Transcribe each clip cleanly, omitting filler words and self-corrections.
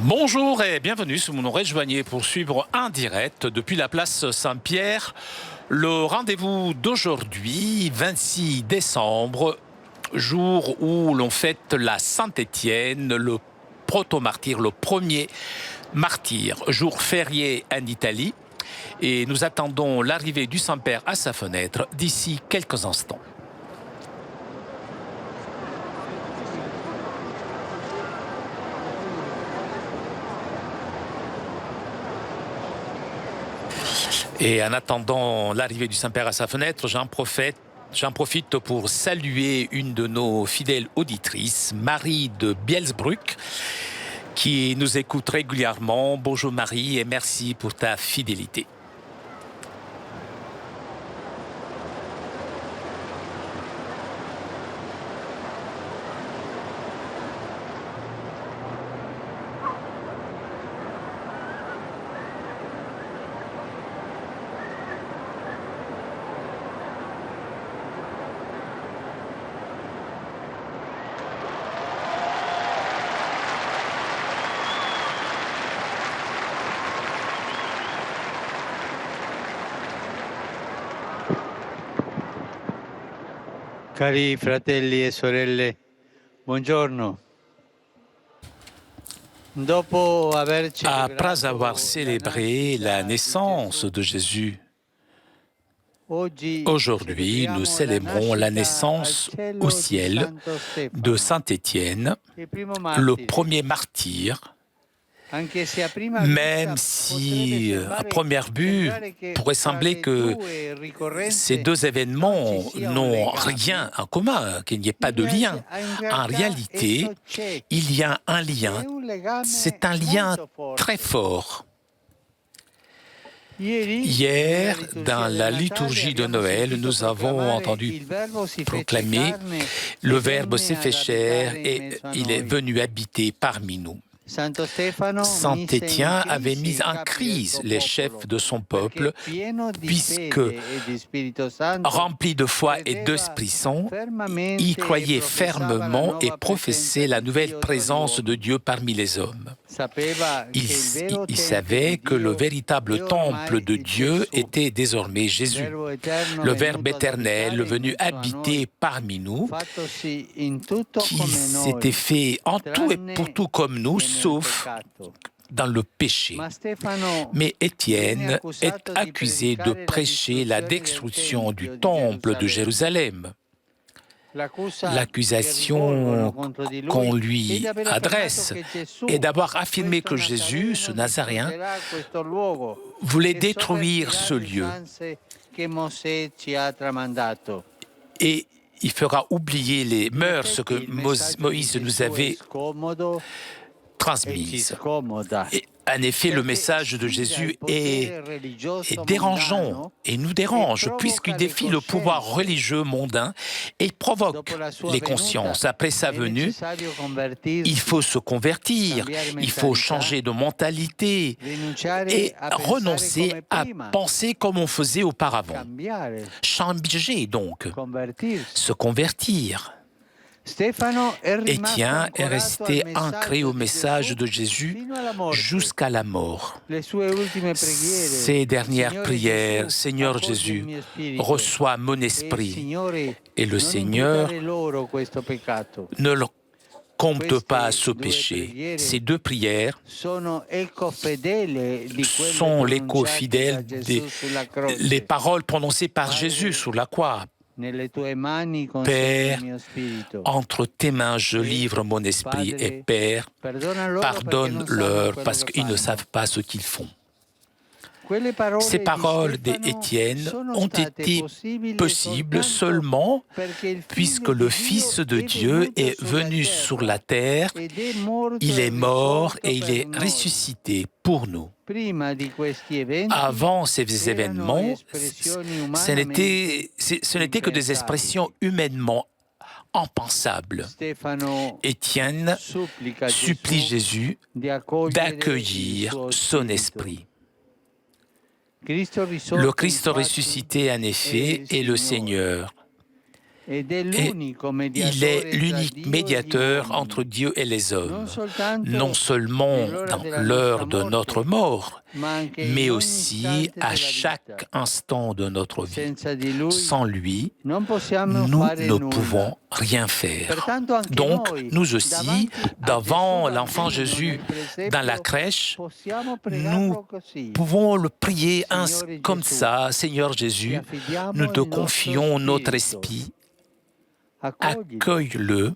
Bonjour et bienvenue sur mon rejoignez pour suivre en direct depuis la place Saint-Pierre le rendez-vous d'aujourd'hui, 26 décembre, jour où l'on fête la Saint-Étienne, le proto-martyr, le premier martyr, jour férié en Italie. Et nous attendons l'arrivée du Saint-Père à sa fenêtre d'ici quelques instants. Et en attendant l'arrivée du Saint-Père à sa fenêtre, j'en profite pour saluer une de nos fidèles auditrices, Marie de Bielsbruck, qui nous écoute régulièrement. Bonjour Marie et merci pour ta fidélité. Cari fratelli e sorelle, buongiorno. Après avoir célébré la naissance de Jésus, aujourd'hui nous célébrons la naissance au ciel de Saint Étienne, le premier martyr. Même si, à première vue, pourrait sembler que ces deux événements n'ont rien en commun, qu'il n'y ait pas de lien. En réalité, il y a un lien. C'est un lien très fort. Hier, dans la liturgie de Noël, nous avons entendu proclamer « Le Verbe s'est fait chair et il est venu habiter parmi nous ». Saint Étienne avait mis en crise les chefs de son peuple, puisque, rempli de foi et d'Esprit Saint, il croyait fermement et professait la nouvelle présence de Dieu parmi les hommes. Il savait que le véritable temple de Dieu était désormais Jésus, le Verbe éternel venu habiter parmi nous, qui s'était fait en tout et pour tout comme nous, sauf dans le péché. Mais Étienne est accusé de prêcher la destruction du temple de Jérusalem. L'accusation qu'on lui adresse est d'avoir affirmé que Jésus, ce Nazaréen, voulait détruire ce lieu. Et il fera oublier les mœurs que Moïse nous avait transmises. Et en effet, le message de Jésus est dérangeant et nous dérange puisqu'il défie le pouvoir religieux mondain et provoque les consciences. Après sa venue, il faut se convertir, il faut changer de mentalité et renoncer à penser comme on faisait auparavant. Changer donc, se convertir. Étienne est resté ancré au message de Jésus jusqu'à la mort. Ses dernières prières, Seigneur Jésus, reçois mon esprit. Et le Seigneur ne le compte pas ce péché. Ces deux prières sont l'écho fidèle des paroles prononcées par Jésus sur la croix. Père, entre tes mains je livre mon esprit et Père, pardonne-leur parce qu'ils ne savent pas ce qu'ils font. Ces paroles d'Étienne ont été possibles seulement puisque le Fils de Dieu est venu sur la terre, il est mort et il est ressuscité pour nous. Avant ces événements, ce n'était que des expressions humainement impensables. Étienne supplie Jésus d'accueillir son esprit. Le Christ ressuscité, en effet, est le Seigneur. Et il est l'unique médiateur entre Dieu et les hommes, non seulement dans l'heure de notre mort, mais aussi à chaque instant de notre vie. Sans lui, nous ne pouvons rien faire. Donc, nous aussi, devant l'enfant Jésus dans la crèche, nous pouvons le prier comme ça, Seigneur Jésus, nous te confions notre esprit, accueille-le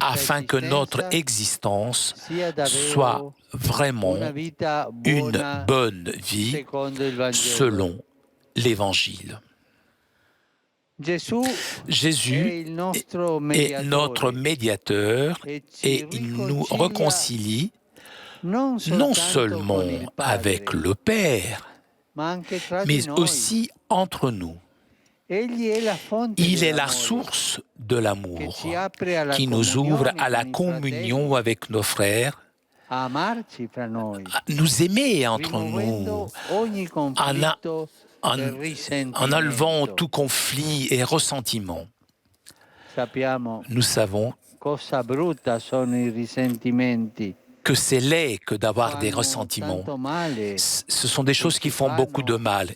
afin que notre existence soit vraiment une bonne vie selon l'Évangile. Jésus est notre médiateur et il nous réconcilie non seulement avec le Père, mais aussi entre nous. Il est la source de l'amour qui nous ouvre à la communion avec nos frères, à nous aimer entre nous, en enlevant tout conflit et ressentiment. Nous savons que c'est laid que d'avoir des ressentiments. Ce sont des choses qui font beaucoup de mal.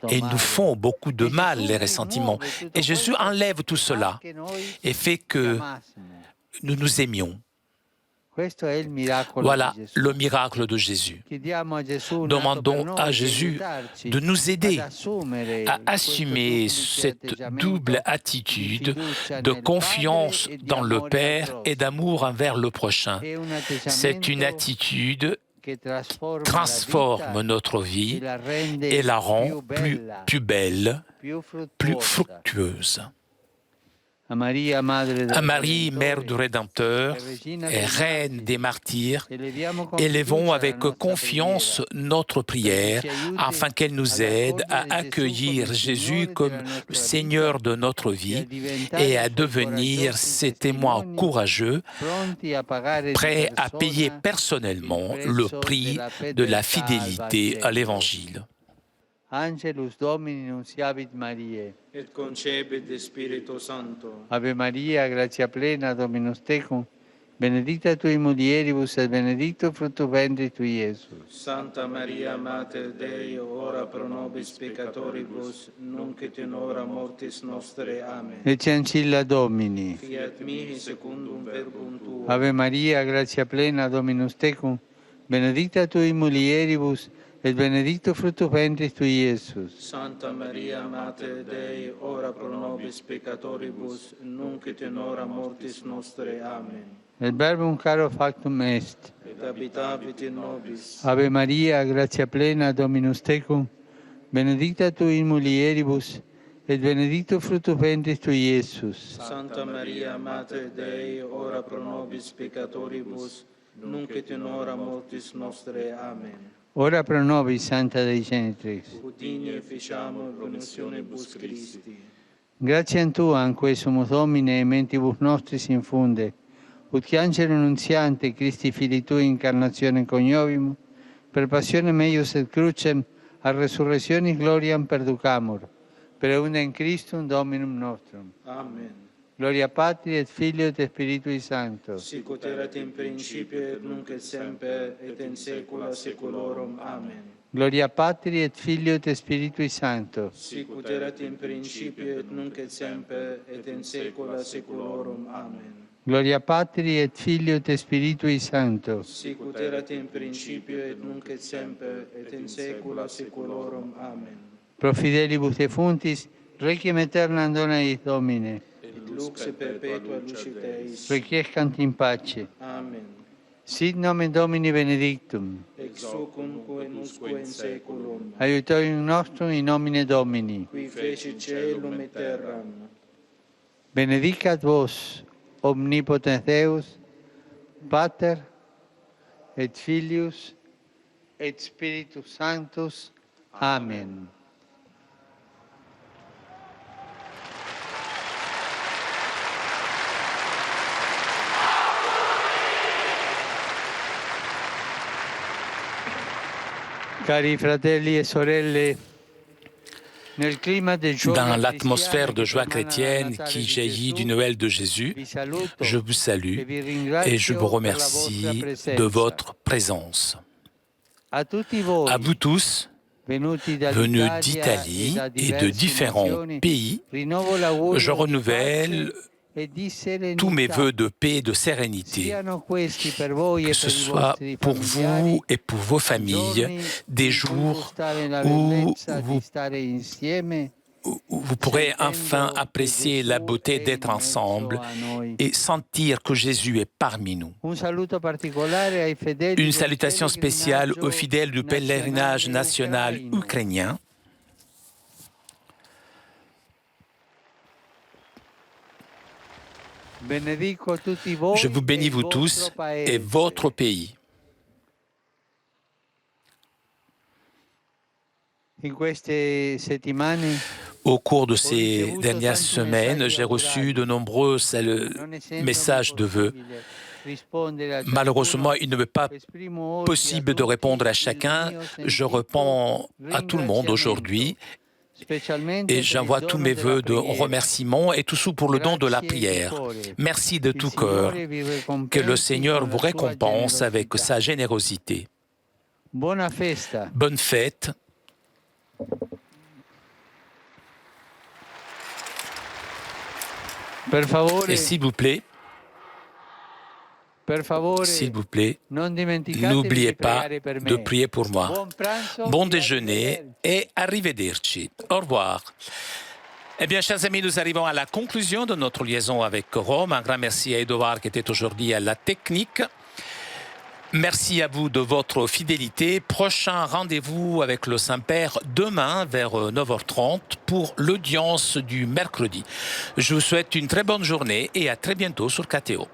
Et nous font beaucoup de mal, les ressentiments. Et Jésus enlève tout cela et fait que nous nous aimions. Voilà le miracle de Jésus. Demandons à Jésus de nous aider à assumer cette double attitude de confiance dans le Père et d'amour envers le prochain. C'est une attitude qui transforme notre vie et la rend plus belle, plus fructueuse. À Marie, Mère du Rédempteur et Reine des martyrs, élevons avec confiance notre prière afin qu'elle nous aide à accueillir Jésus comme le Seigneur de notre vie et à devenir ses témoins courageux, prêts à payer personnellement le prix de la fidélité à l'Évangile. Angelus Domini nunciavit Mariae, et concepit de Spiritu Sancto. Ave Maria, gratia plena, Dominus tecum, benedicta tui mulieribus et benedictus fructus ventris tui, Iesus. Santa Maria, Mater Dei, ora pro nobis peccatoribus, nunc et in hora mortis nostre. Amen. Ecce ancilla Domini. Fiat mihi secundum verbum tuum. Ave Maria, gratia plena, Dominus tecum, benedicta tui mulieribus, et benedictus fructus ventris tui, Iesus. Santa Maria, Mater Dei, ora pro nobis peccatoribus, nunc et in hora mortis nostre. Amen. Et verbum caro factum est. Et habitavit in nobis. Ave Maria, gratia plena, Dominus tecum, benedicta tui in mulieribus, et benedictus fructus ventris tui, Iesus. Santa Maria, Mater Dei, ora pro nobis peccatoribus, nunc et in hora mortis nostre. Amen. Ora pro nobis, Santa Dei Genitrix. Ut digne ficiamur promissionibus Christi. Gratiam Tuam, quae sumus Domine, e mentibus nostris infunde, ut che angelo nunziante Christi Filii Tui incarnationem coniovimus, per passionem eius et crucem, a resurrectionis gloriam perducamur, per eundem Christum Dominum nostrum. Amen. Gloria Patri et Filio et Spiritui Sancto. Sic ut erat in principio et nunc et semper et in saecula saeculorum. Amen. Gloria Patri et Filio et Spiritui Sancto. Sic ut erat in principio et nunc et semper et in saecula saeculorum. Amen. Gloria Patri et Filio et Spiritui Sancto. Sic ut erat in principio et nunc et semper et in saecula saeculorum. Amen. Pro fidelibus defunctis, requiem aeternam dona eis Domine. Et lux perpetua lucet eis. Requiescant in pace. Amen. Sit nomen Domini benedictum. Ex succumque in usque in saeculum. Aiutorium nostrum in nomine Domini. Qui fecit caelum et terram. Benedicat vos, omnipotens Deus, Pater, et Filius, et Spiritus Sanctus. Amen. Cari fratelli e sorelle, Dans l'atmosphère de joie chrétienne qui jaillit du Noël de Jésus, je vous salue et je vous remercie de votre présence. À vous tous, venus d'Italie et de différents pays, je renouvelle tous mes vœux de paix et de sérénité, que ce soit pour vous et pour vos familles, des jours où vous pourrez enfin apprécier la beauté d'être ensemble et sentir que Jésus est parmi nous. Une salutation spéciale aux fidèles du pèlerinage national ukrainien. Je vous bénis vous tous et votre pays. Au cours de ces dernières semaines, j'ai reçu de nombreux messages de vœux. Malheureusement, il ne m'est pas possible de répondre à chacun. Je réponds à tout le monde aujourd'hui. Et j'envoie tous mes vœux de remerciement et tout ça pour le don de la prière. Merci de tout cœur. Que le Seigneur vous récompense avec sa générosité. Bonne fête. Et s'il vous plaît, n'oubliez pas de prier pour moi. Bon déjeuner et arrivederci. Au revoir. Eh bien, chers amis, nous arrivons à la conclusion de notre liaison avec Rome. Un grand merci à Edouard qui était aujourd'hui à la technique. Merci à vous de votre fidélité. Prochain rendez-vous avec le Saint-Père demain vers 9h30 pour l'audience du mercredi. Je vous souhaite une très bonne journée et à très bientôt sur KTO.